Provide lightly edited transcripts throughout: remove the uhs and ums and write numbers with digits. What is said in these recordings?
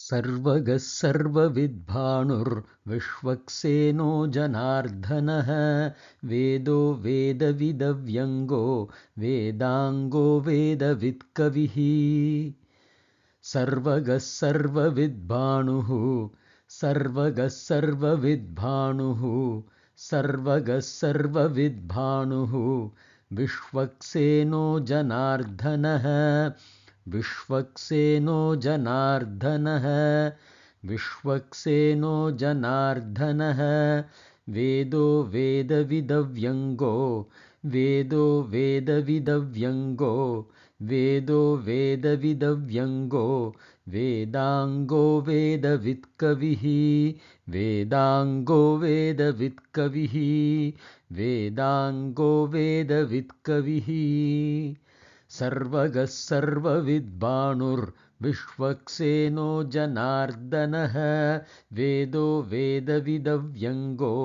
सर्वगः सर्वविद्भानुर्विश्वक्सेनो जनार्दनः वेदो वेदविदव्यङ्गो वेदाङ्गो वेदवित्कविः सर्वगः सर्वविद्भानुः सर्वगः सर्वविद्भानुः सर्वगः सर्वविद्भानुः विश्वक्सेनो जनार्दनः विश्वक्सेनो जनार्दनः विश्वक्सेनो जनार्दनः वेदो वेदविदव्यङ्गो वेदो वेदविदव्यङ्गो वेदो वेदविदव्यङ्गो वेदाङ्गो वेदवित्कविः वेदाङ्गो वेदवित्कविः वेदाङ्गो वेदवित्कविः सर्वगः सर्वविद्भानुर्विश्वक्सेनो जनार्दनः वेदो वेदविदव्यङ्गो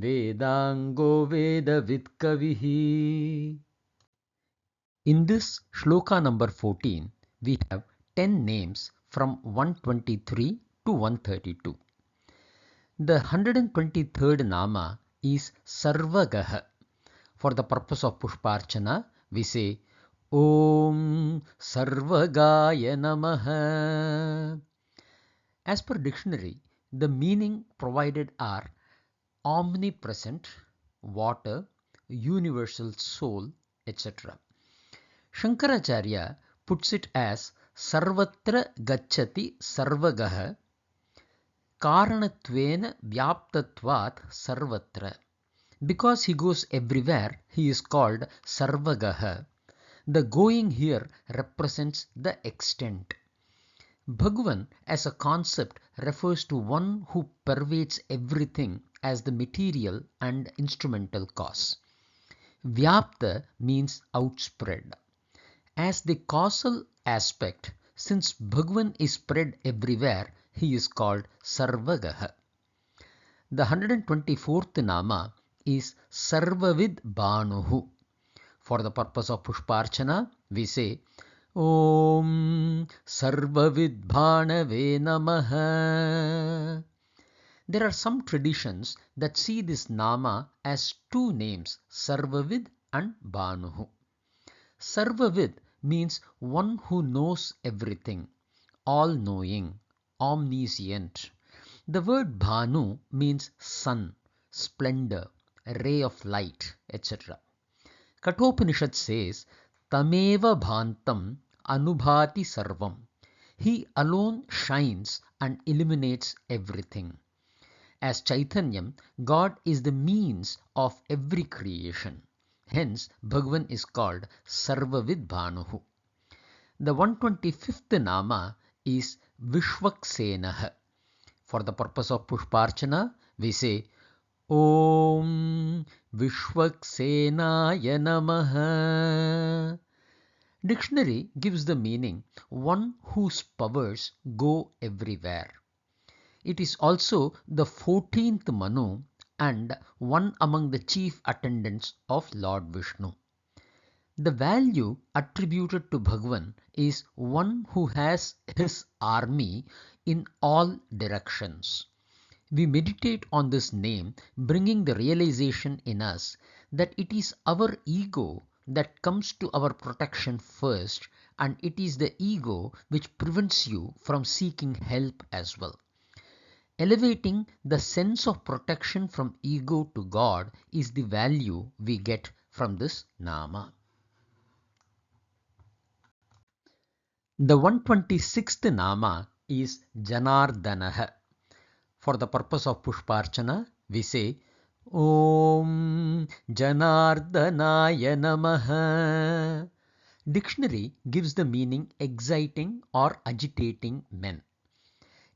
वेदाङ्गो वेदवित्कविः. In this shloka number 14, we have 10 names from 123 to 132. The 123rd nama is Sarvagaha. For the purpose of Pushparchana, we say Om Sarvagaya Namaha. As per dictionary, the meaning provided are omnipresent, water, universal soul, etc. Shankaracharya puts it as Sarvatra Gacchati Sarvagaha Karanattvena Vyaptatvat Sarvatra. Because he goes everywhere, he is called Sarvagaha. The going here represents the extent. Bhagavan as a concept refers to one who pervades everything as the material and instrumental cause. Vyapta means outspread. As the causal aspect, since Bhagavan is spread everywhere, he is called Sarvagaha. The 124th nama is Sarvavid Bhanuhu. For the purpose of Pushparchana, we say Om Sarvavidbhanave Namaha. There are some traditions that see this nama as two names, Sarvavid and Bhanuhu. Sarvavid means one who knows everything, all-knowing, omniscient. The word Bhanu means sun, splendor, ray of light, etc. Kathopanishad says, Tameva Bhantam Anubhati Sarvam. He alone shines and illuminates everything. As Chaitanyam, God is the means of every creation. Hence, Bhagavan is called Sarvavid Bhanuhu. The 125th nama is Vishwaksenaha. For the purpose of Pushparchana, we say Om Vishwaksenaya Namaha. Dictionary gives the meaning one whose powers go everywhere. It is also the 14th Manu and one among the chief attendants of Lord Vishnu. The value attributed to Bhagavan is one who has his army in all directions. We meditate on this name, bringing the realization in us that it is our ego that comes to our protection first, and it is the ego which prevents you from seeking help as well. Elevating the sense of protection from ego to God is the value we get from this nama. The 126th nama is Janardanaha. For the purpose of Pushparchana, we say Om Janardanaya Namaha. Dictionary gives the meaning exciting or agitating men.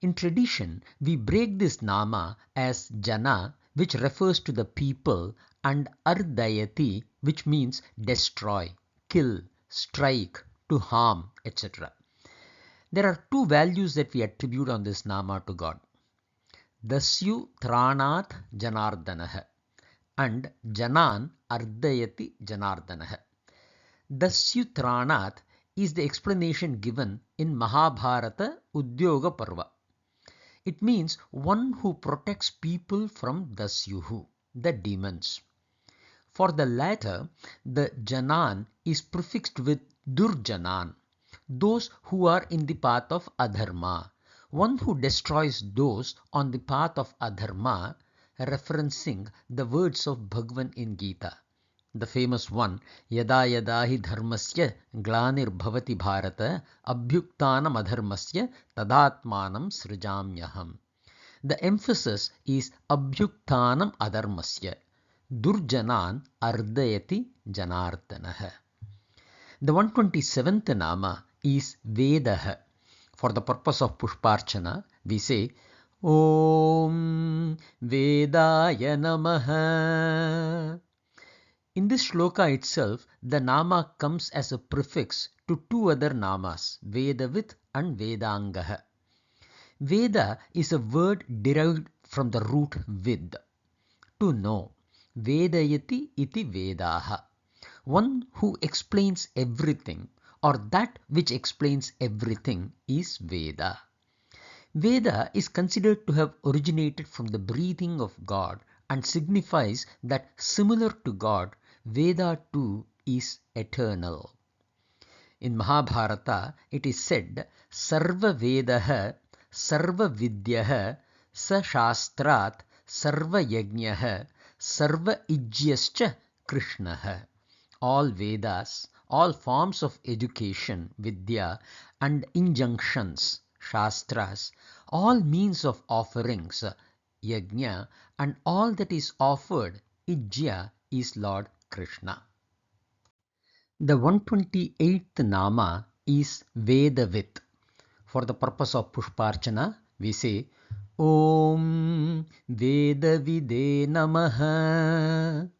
In tradition, we break this nama as Jana, which refers to the people, and Ardayati, which means destroy, kill, strike, to harm, etc. There are two values that we attribute on this nama to God. Dasyu Tranat Janardanaha and Janan Ardayati Janardanaha. Dasyu Tranat is the explanation given in Mahabharata Udyoga Parva. It means one who protects people from Dasyuhu, the demons. For the latter, the Janan is prefixed with Durjanan, those who are in the path of Adharma, one who destroys those on the path of Adharma, referencing the words of Bhagavan in Gita. The famous one, Yada yada hi dharmasya glanir bhavati bharata abhyuktanam adharmasya tadatmanam srijamyaham. The emphasis is abhyuktanam adharmasya. Durjanan ardayati janardanah. The 127th nama is Vedah. For the purpose of Pushparchana, we say Om Vedaya Namaha. In this shloka itself, the nama comes as a prefix to two other namas, Vedavit and Vedangaha. Veda is a word derived from the root vid, to know. Vedayati iti Vedaha. One who explains everything, or that which explains everything, is Veda. Veda is considered to have originated from the breathing of God and signifies that similar to God, Veda too is eternal. In Mahabharata, it is said, Sarva Vedaha, Sarva Vidyaha, Sa Shastrat, Sarva Yajnaha, Sarva Ijyascha Krishnaha. All Vedas, all forms of education, Vidya, and injunctions, Shastras, all means of offerings, Yajna, and all that is offered, Ijya, is Lord Krishna. The 128th nama is Vedavit. For the purpose of Pushparchana, we say Om Vedavide Namaha.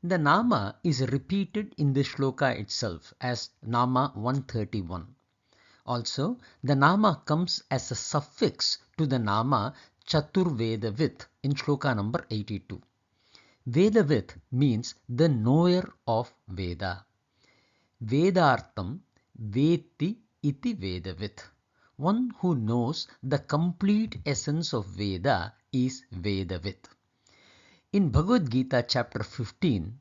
The nama is repeated in the shloka itself as nama 131. Also, the nama comes as a suffix to the nama Chaturvedavit in shloka number 82. Vedavit means the knower of Veda. Vedartham Veti iti Vedavit. One who knows the complete essence of Veda is Vedavit. In Bhagavad Gita chapter 15,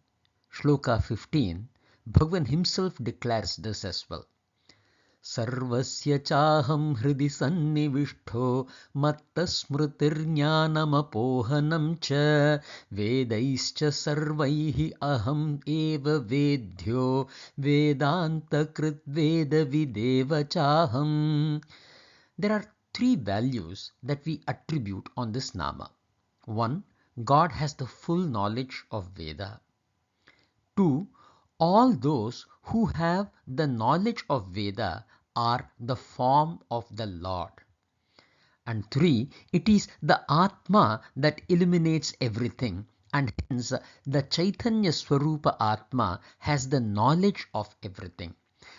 shloka 15, Bhagavan himself declares this as well. Sarvasya chaham hridi sannivishto matta smritirjnanamapohanam cha vedaischa sarvaihi aham eva vedhyo vedanta krit veda videva chaham. There are three values that we attribute on this nama. 1. God has the full knowledge of Veda. 2. All those who have the knowledge of Veda are the form of the Lord. And 3. It is the Atma that illuminates everything, and hence the Chaitanya Swarupa Atma has the knowledge of everything.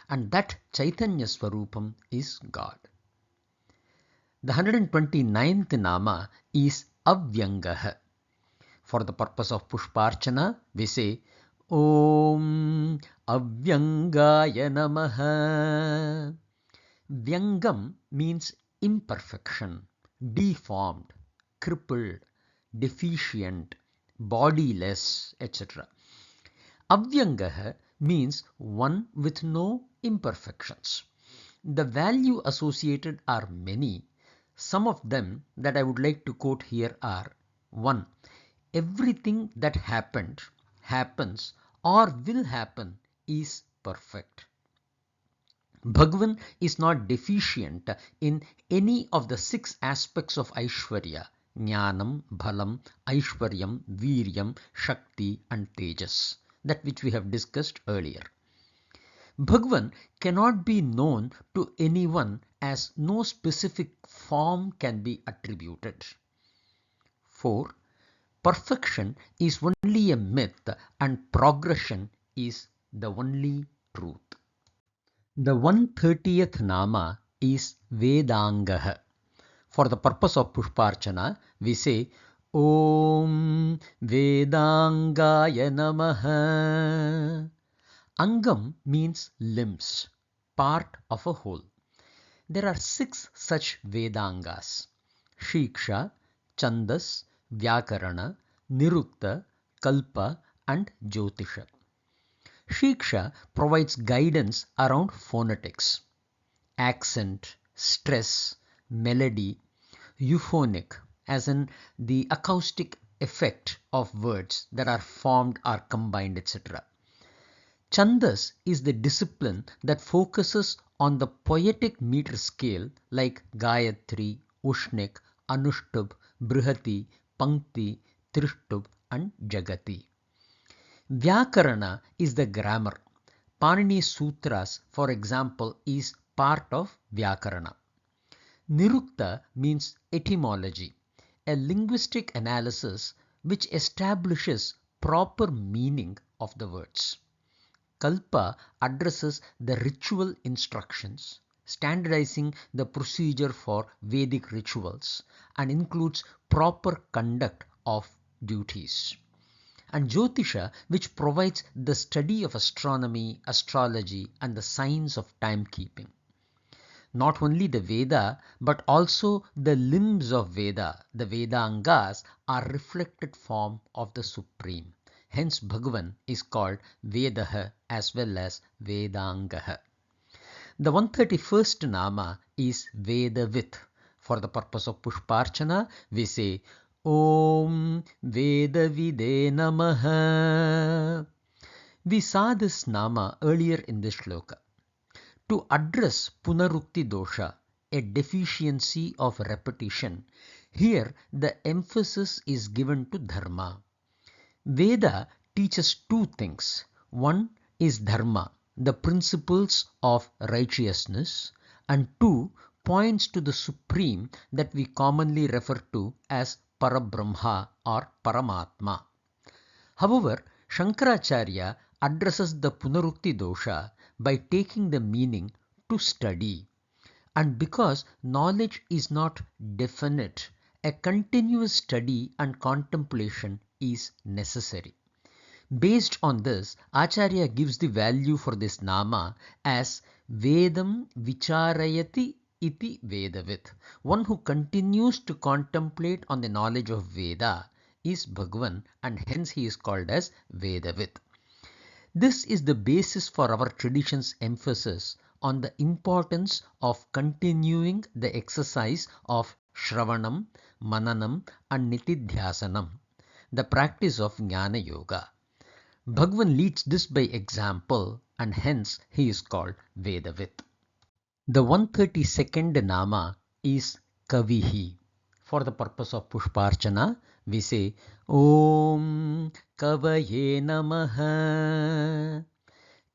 And that Chaitanya Swarupam is God. The 129th nama is Avyangaha. For the purpose of Pushparchana, we say Om Avyangaya Namaha. Vyangam means imperfection, deformed, crippled, deficient, bodiless, etc. Avyangaha means one with no imperfections. The value associated are many. Some of them that I would like to quote here are 1. Everything that happened, happens, or will happen is perfect. Bhagavan is not deficient in any of the 6 aspects of Aishwarya, Jnanam, Bhalam, Aishwaryam, Viryam, Shakti and Tejas, that which we have discussed earlier. Bhagavan cannot be known to anyone as no specific form can be attributed. 4. Perfection is only a myth and progression is the only truth. The 130th nama is Vedangaha. For the purpose of Pushparchana, we say Om Vedangaya Namaha. Angam means limbs, part of a whole. There are 6 such Vedangas: Shiksha, Chandas, Vyakarana, Nirukta, Kalpa and Jyotisha. Shiksha provides guidance around phonetics, accent, stress, melody, euphonic, as in the acoustic effect of words that are formed or combined, etc. Chandas is the discipline that focuses on the poetic meter scale like Gayatri, Ushnik, Anushtup, Brihati, Pankti, Trishtup and Jagati. Vyakarana is the grammar. Panini's Sutras, for example, is part of Vyakarana. Nirukta means etymology, a linguistic analysis which establishes proper meaning of the words. Kalpa addresses the ritual instructions, standardizing the procedure for Vedic rituals and includes proper conduct of duties. And Jyotisha, which provides the study of astronomy, astrology and the science of timekeeping. Not only the Veda but also the limbs of Veda, the Vedangas, are reflected form of the Supreme. Hence Bhagavan is called Vedaha as well as Vedangaha. The 131st Nama is Vedavit. For the purpose of Pushparchana, we say Om Vedavide Namaha. We saw this Nama earlier in this shloka. To address Punarukti dosha, a deficiency of repetition, here the emphasis is given to Dharma. Veda teaches two things. One is Dharma, the principles of righteousness, and two, points to the Supreme that we commonly refer to as Parabrahma or Paramatma. However, Shankaracharya addresses the Punarukti dosha by taking the meaning to study. And because knowledge is not definite, a continuous study and contemplation is necessary. Based on this, Acharya gives the value for this nama as Vedam Vicharayati iti Vedavit. One who continues to contemplate on the knowledge of Veda is Bhagavan and hence he is called as Vedavit. This is the basis for our tradition's emphasis on the importance of continuing the exercise of Shravanam, Mananam and Nitidhyasanam, the practice of Jnana Yoga. Bhagavan leads this by example and hence he is called Vedavit. The 132nd Nama is Kavihi. For the purpose of Pushparchana, we say Om Kavaye Namaha.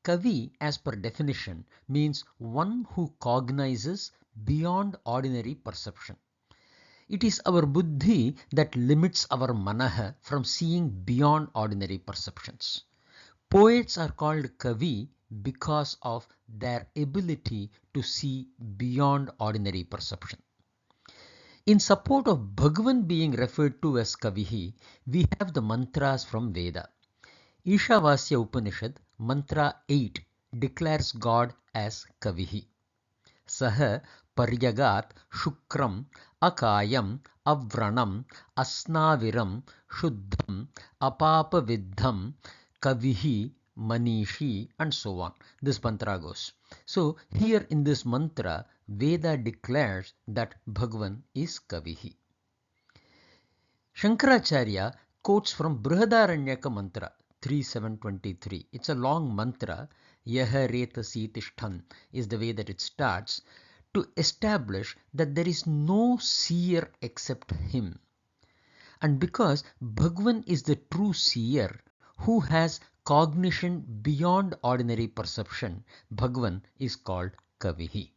Kavi, as per definition, means one who cognizes beyond ordinary perception. It is our buddhi that limits our manaha from seeing beyond ordinary perceptions. Poets are called kavi because of their ability to see beyond ordinary perception. In support of Bhagavan being referred to as Kavihi, we have the mantras from Veda. Ishavasya Upanishad, mantra 8, declares God as Kavihi. Saha Paryagat Shukram Akayam Avranam Asnaviram Shuddham Apapaviddham Kavihi Manishi and so on. This mantra goes. So here in this mantra, Veda declares that Bhagavan is Kavihi. Shankaracharya quotes from Brihadaranyaka mantra 3.7.23. It's a long mantra. Yaha Reta Sitishtan is the way that it starts, to establish that there is no seer except him. And because Bhagavan is the true seer who has cognition beyond ordinary perception, Bhagavan is called Kavihi.